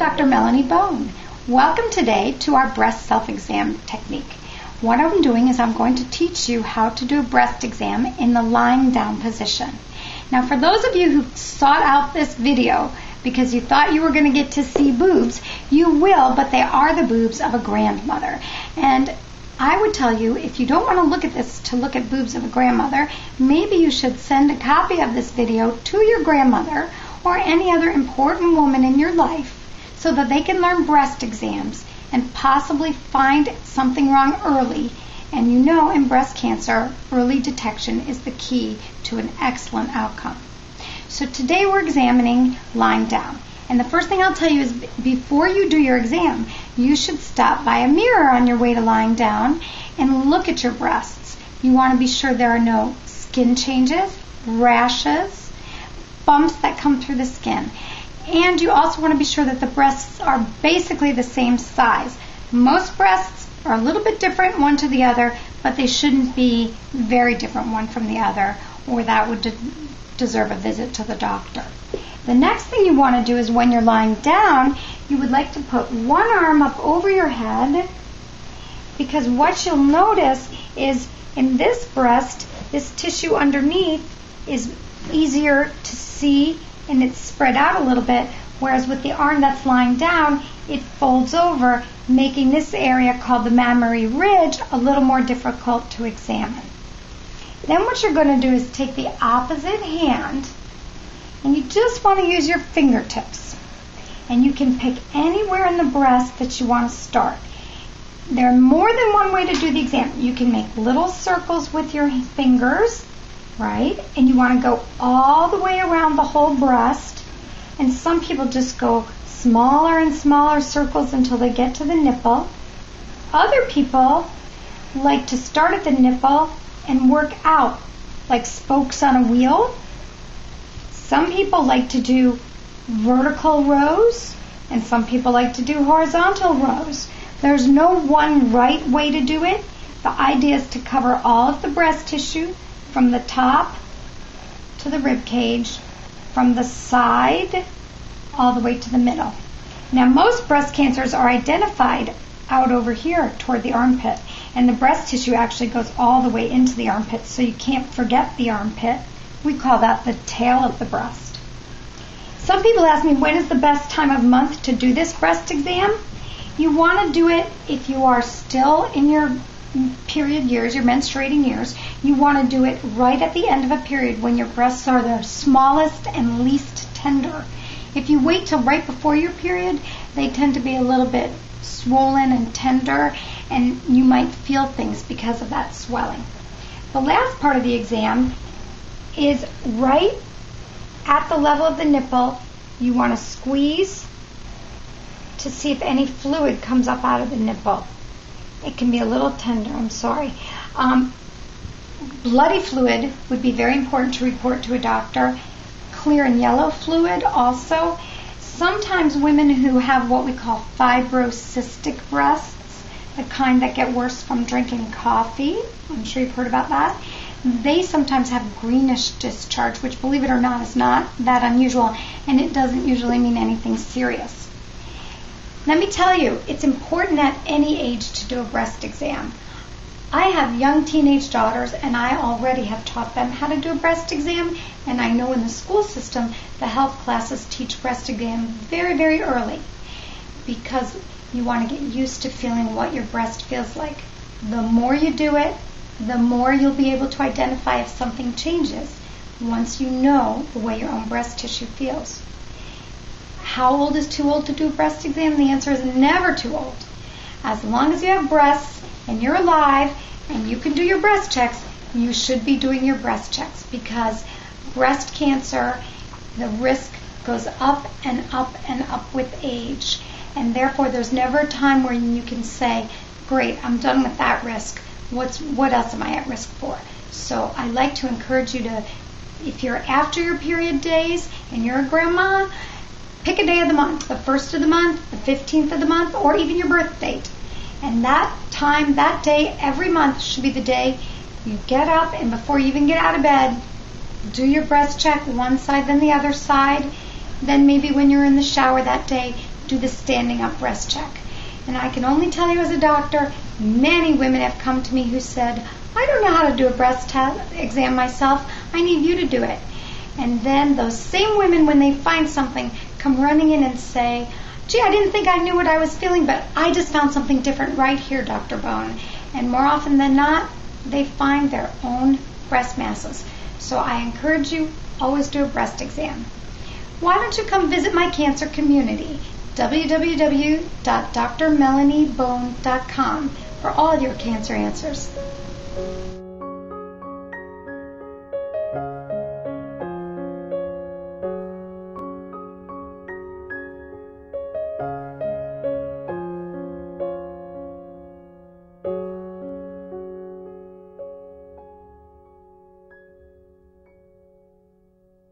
Dr. Melanie Bone. Welcome today to our breast self-exam technique. What I'm doing is I'm going to teach you how to do a breast exam in the lying down position. Now, for those of you who sought out this video because you thought you were going to get to see boobs, you will, but they are the boobs of a grandmother. And I would tell you, if you don't want to look at this to look at boobs of a grandmother, maybe you should send a copy of this video to your grandmother or any other important woman in your life so that they can learn breast exams and possibly find something wrong early. And you know, in breast cancer, early detection is the key to an excellent outcome. So today we're examining lying down. And the first thing I'll tell you is before you do your exam, you should stop by a mirror on your way to lying down and look at your breasts. You want to be sure there are no skin changes, rashes, bumps that come through the skin. And you also want to be sure that the breasts are basically the same size. Most breasts are a little bit different one to the other, but they shouldn't be very different one from the other, or that would deserve a visit to the doctor. The next thing you want to do is when you're lying down, you would like to put one arm up over your head, because what you'll notice is in this breast, this tissue underneath is easier to see and it's spread out a little bit, whereas with the arm that's lying down, it folds over, making this area called the mammary ridge a little more difficult to examine. Then what you're going to do is take the opposite hand, and you just want to use your fingertips. And you can pick anywhere in the breast that you want to start. There are more than one way to do the exam. You can make little circles with your fingers, right? And you want to go all the way around the whole breast. And some people just go smaller and smaller circles until they get to the nipple. Other people like to start at the nipple and work out like spokes on a wheel. Some people like to do vertical rows, and some people like to do horizontal rows. There's no one right way to do it. The idea is to cover all of the breast tissue from the top to the rib cage, from the side all the way to the middle. Now, most breast cancers are identified out over here toward the armpit, and the breast tissue actually goes all the way into the armpit, so you can't forget the armpit. We call that the tail of the breast. Some people ask me, when is the best time of month to do this breast exam? You want to do it if you are still in your period years, your menstruating years. You want to do it right at the end of a period when your breasts are their smallest and least tender. If you wait till right before your period, they tend to be a little bit swollen and tender, and you might feel things because of that swelling. The last part of the exam is right at the level of the nipple. You want to squeeze to see if any fluid comes up out of the nipple. It can be a little tender, I'm sorry. Bloody fluid would be very important to report to a doctor. Clear and yellow fluid also. Sometimes women who have what we call fibrocystic breasts, the kind that get worse from drinking coffee, I'm sure you've heard about that, they sometimes have greenish discharge, which, believe it or not, is not that unusual, and it doesn't usually mean anything serious. Let me tell you, it's important at any age to do a breast exam. I have young teenage daughters, and I already have taught them how to do a breast exam, and I know in the school system the health classes teach breast exam very, very early, because you want to get used to feeling what your breast feels like. The more you do it, the more you'll be able to identify if something changes once you know the way your own breast tissue feels. How old is too old to do a breast exam? The answer is never too old. As long as you have breasts and you're alive and you can do your breast checks, you should be doing your breast checks, because breast cancer, the risk goes up and up and up with age. And therefore, there's never a time where you can say, great, I'm done with that risk. What else am I at risk for? So I like to encourage you to, if you're after your period days and you're a grandma, pick a day of the month, the 1st of the month, the 15th of the month, or even your birth date. And that time, that day, every month should be the day you get up, and before you even get out of bed, do your breast check, one side then the other side. Then maybe when you're in the shower that day, do the standing up breast check. And I can only tell you as a doctor, many women have come to me who said, I don't know how to do a breast exam myself. I need you to do it. And then those same women, when they find something, come running in and say, gee, I didn't think I knew what I was feeling, but I just found something different right here, Dr. Bone. And more often than not, they find their own breast masses. So I encourage you, always do a breast exam. Why don't you come visit my cancer community, www.drmelaniebone.com, for all your cancer answers.